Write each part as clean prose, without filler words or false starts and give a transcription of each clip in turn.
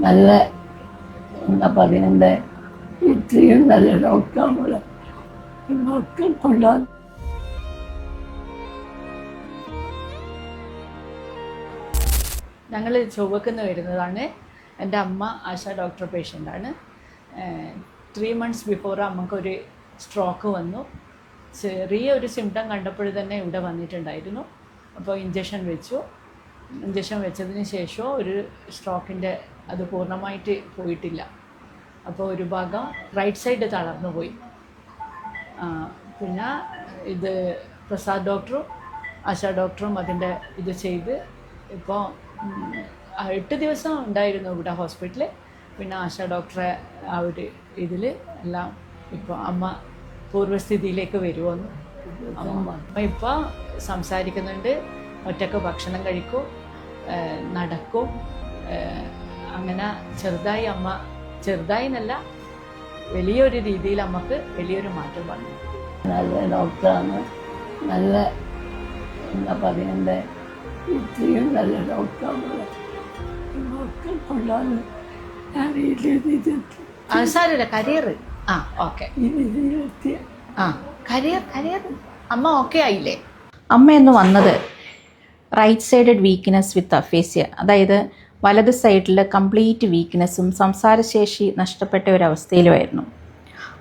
നല്ല എന്താ പറയുന്നത്, ഇത്രയും നല്ല ഡോക്ടർ കൊണ്ടാണ്. ഞങ്ങൾ ചൊവ്വക്കുന്ന് വരുന്നതാണ്. എൻ്റെ അമ്മ ആശ ഡോക്ടർ പേഷ്യൻ്റാണ്. 3 months ബിഫോർ അമ്മക്കൊരു സ്ട്രോക്ക് വന്നു. ചെറിയൊരു സിംറ്റം കണ്ടപ്പോൾ തന്നെ ഇവിടെ വന്നിട്ടുണ്ടായിരുന്നു. അപ്പോൾ ഇഞ്ചക്ഷൻ വെച്ചു. ഇഞ്ചക്ഷൻ വെച്ചതിന് ശേഷം ഒരു സ്ട്രോക്കിൻ്റെ അത് പൂർണ്ണമായിട്ട് പോയിട്ടില്ല. അപ്പോൾ ഒരു ഭാഗം റൈറ്റ് സൈഡ് തളർന്നു പോയി. പിന്നെ ഇത് പ്രസാദ് ഡോക്ടറും ആശ ഡോക്ടറും അതിൻ്റെ ഇത് ചെയ്ത് ഇപ്പോൾ 8 ദിവസം ഉണ്ടായിരുന്നു ഇവിടെ ഹോസ്പിറ്റലിൽ. പിന്നെ ആശ ഡോക്ടറെ ആ ഒരു ഇതിൽ എല്ലാം ഇപ്പോൾ അമ്മ പൂർവ്വസ്ഥിതിയിലേക്ക് വരുമെന്ന്. അമ്മ ഇപ്പോൾ സംസാരിക്കുന്നുണ്ട്, ഒറ്റക്ക് ഭക്ഷണം കഴിക്കും, നടക്കും. അങ്ങനെ ചെറുതായി അമ്മ, ചെറുതായി എന്നല്ല വലിയൊരു രീതിയിൽ അമ്മക്ക് വലിയൊരു മാറ്റം വന്നു. നല്ല ഡോക്ടറാണ്. നല്ല എന്താ പറയുന്നത്, ഇത്രയും നല്ല ഡോക്ടർ കൊണ്ടാണ് ഞാൻ വീട്ടിലെത്തി. സാരമില്ല, കരിയർ ഓക്കെ. കരിയർ അമ്മ ഓക്കെ ആയില്ലേ? അമ്മ എന്ന് വന്നത് റൈറ്റ് സൈഡഡ് വീക്ക്നെസ് വിത്ത് അഫേസിയ, അതായത് വലത് സൈഡിൽ കംപ്ലീറ്റ് വീക്ക്നെസ്സും സംസാരശേഷി നഷ്ടപ്പെട്ട ഒരവസ്ഥയിലുമായിരുന്നു.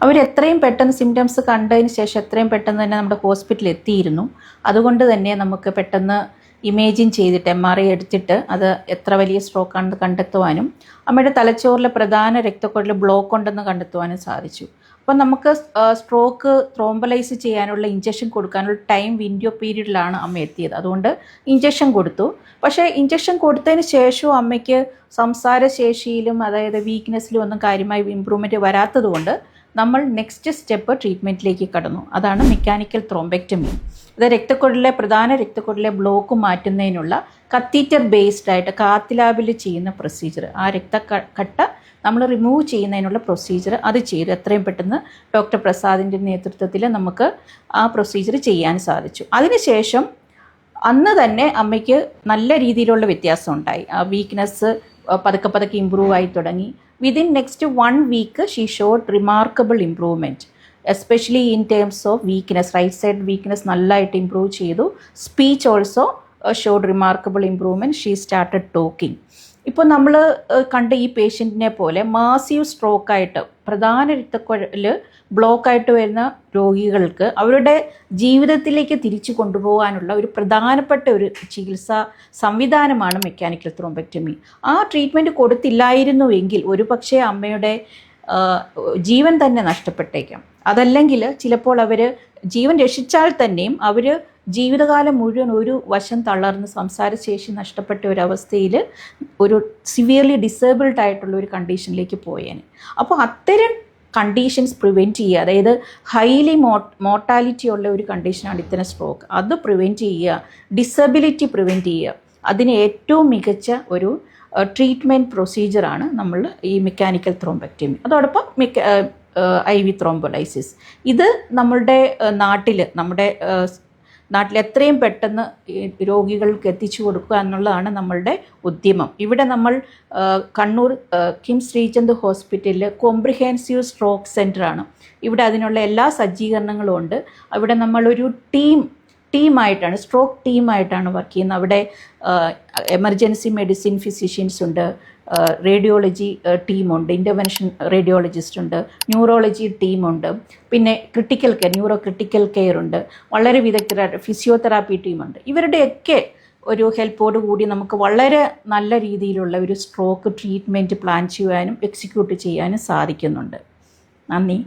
അവരെത്രയും പെട്ടെന്ന് സിംറ്റംസ് കണ്ടതിന് ശേഷം എത്രയും പെട്ടെന്ന് തന്നെ നമ്മുടെ ഹോസ്പിറ്റലിൽ എത്തിയിരുന്നു. അതുകൊണ്ട് തന്നെ നമുക്ക് പെട്ടെന്ന് ഇമേജിങ് ചെയ്തിട്ട് MRI എടുത്തിട്ട് അത് എത്ര വലിയ സ്ട്രോക്കാണെന്ന് കണ്ടെത്തുവാനും അമ്മയുടെ തലച്ചോറിലെ പ്രധാന രക്തക്കുഴലിൽ ബ്ലോക്ക് ഉണ്ടെന്ന് കണ്ടെത്തുവാനും സാധിച്ചു. അപ്പോൾ നമുക്ക് സ്ട്രോക്ക് ത്രോംബലൈസ് ചെയ്യാനുള്ള ഇഞ്ചക്ഷൻ കൊടുക്കാനുള്ള ടൈം വിൻഡോ പീരീഡിലാണ് അമ്മ എത്തിയത്. അതുകൊണ്ട് ഇഞ്ചക്ഷൻ കൊടുത്തു. പക്ഷേ ഇഞ്ചക്ഷൻ കൊടുത്തതിന് ശേഷവും അമ്മയ്ക്ക് സംസാരശേഷിയിലും അതായത് വീക്ക്നെസ്സിലും ഒന്നും കാര്യമായി ഇമ്പ്രൂവ്മെൻറ്റ് വരാത്തതുകൊണ്ട് നമ്മൾ നെക്സ്റ്റ് സ്റ്റെപ്പ് ട്രീറ്റ്മെൻറ്റിലേക്ക് കടന്നു. അതാണ് മെക്കാനിക്കൽ ത്രോംബെക്ടമി. അത് പ്രധാന രക്തക്കുഴലിലെ ബ്ലോക്ക് മാറ്റുന്നതിനുള്ള കത്തീറ്റർ ബേസ്ഡ് ആയിട്ട് കാത്ത് ചെയ്യുന്ന പ്രൊസീജിയർ, ആ രക്തക്കട്ട നമ്മൾ റിമൂവ് ചെയ്യുന്നതിനുള്ള പ്രൊസീജിയർ അത് ചെയ്തു. എത്രയും പെട്ടെന്ന് ഡോക്ടർ പ്രസാദിൻ്റെ നേതൃത്വത്തിൽ നമുക്ക് ആ പ്രൊസീജിയർ ചെയ്യാൻ സാധിച്ചു. അതിനുശേഷം അന്ന് തന്നെ അമ്മയ്ക്ക് നല്ല രീതിയിലുള്ള വ്യത്യാസം ഉണ്ടായി. ആ വീക്ക്നെസ് പതുക്കെ ഇമ്പ്രൂവ് ആയി തുടങ്ങി. Within next 1 week she showed remarkable improvement, especially in terms of weakness. Right side weakness നല്ലതായിട്ട് ഇമ്പ്രൂവ് ചെയ്തു. Speech also showed remarkable improvement. She started talking. ഇപ്പോൾ നമ്മൾ കണ്ട ഈ പേഷ്യൻറ്റിനെ പോലെ മാസീവ് സ്ട്രോക്കായിട്ട് പ്രധാന രക്തക്കുഴൽ ബ്ലോക്കായിട്ട് വരുന്ന രോഗികൾക്ക് അവരുടെ ജീവിതത്തിലേക്ക് തിരിച്ചു കൊണ്ടുപോകാനുള്ള ഒരു പ്രധാനപ്പെട്ട ഒരു ചികിത്സാ സംവിധാനമാണ് മെക്കാനിക്കൽ ത്രോംബെക്ടമി. ആ ട്രീറ്റ്മെൻറ്റ് കൊടുത്തില്ലായിരുന്നുവെങ്കിൽ ഒരു പക്ഷേ അമ്മയുടെ ജീവൻ തന്നെ നഷ്ടപ്പെട്ടേക്കാം. അതല്ലെങ്കിൽ ചിലപ്പോൾ അവർ ജീവൻ രക്ഷിച്ചാൽ തന്നെയും അവർ ജീവിതകാലം മുഴുവൻ ഒരു വശം തളർന്ന് സംസാരശേഷി നഷ്ടപ്പെട്ട ഒരവസ്ഥയിൽ ഒരു സിവിയർലി ഡിസേബിൾഡ് ആയിട്ടുള്ള ഒരു കണ്ടീഷനിലേക്ക് പോയേനെ. അപ്പോൾ അത്തരം കണ്ടീഷൻസ് പ്രിവെൻറ്റ് ചെയ്യുക, അതായത് ഹൈലി മോർട്ടാലിറ്റി ഉള്ള ഒരു കണ്ടീഷനാണ് ഇത്തരം സ്ട്രോക്ക്. അത് പ്രിവെൻറ്റ് ചെയ്യുക, ഡിസബിലിറ്റി പ്രിവെൻറ്റ് ചെയ്യുക, അതിന് ഏറ്റവും മികച്ച ഒരു ട്രീറ്റ്മെൻറ്റ് പ്രൊസീജിയറാണ് നമ്മൾ ഈ മെക്കാനിക്കൽ ത്രോംബെക്ടമി. അതോടൊപ്പം IV ത്രോംബോലൈസിസ്. ഇത് നമ്മുടെ നാട്ടിൽ എത്രയും പെട്ടെന്ന് രോഗികൾക്ക് എത്തിച്ചു കൊടുക്കുക എന്നുള്ളതാണ് നമ്മളുടെ ഉദ്യമം. ഇവിടെ നമ്മൾ കണ്ണൂർ കിംസ് ശ്രീചന്ദ് ഹോസ്പിറ്റലിൽ കോംപ്രിഹെൻസീവ് സ്ട്രോക്ക് സെൻ്ററാണ്. ഇവിടെ അതിനുള്ള എല്ലാ സജ്ജീകരണങ്ങളും ഉണ്ട്. അവിടെ നമ്മളൊരു ടീമായിട്ടാണ് സ്ട്രോക്ക് ടീമായിട്ടാണ് വർക്ക് ചെയ്യുന്നത്. അവിടെ എമർജൻസി മെഡിസിൻ ഫിസിഷ്യൻസ് ഉണ്ട്, റേഡിയോളജി ടീമുണ്ട്, ഇൻ്റർവെൻഷൻ റേഡിയോളജിസ്റ്റ് ഉണ്ട്, ന്യൂറോളജി ടീമുണ്ട്, പിന്നെ critical care, neuro critical care ഉണ്ട്, വളരെ വിദഗ്ധരായിട്ട് ഫിസിയോതെറാപ്പി ടീമുണ്ട്. ഇവരുടെയൊക്കെ ഒരു ഹെൽപ്പോട് കൂടി നമുക്ക് വളരെ നല്ല രീതിയിലുള്ള ഒരു സ്ട്രോക്ക് ട്രീറ്റ്മെൻറ്റ് പ്ലാൻ ചെയ്യാനും എക്സിക്യൂട്ട് ചെയ്യാനും സാധിക്കുന്നുണ്ട്. നന്ദി.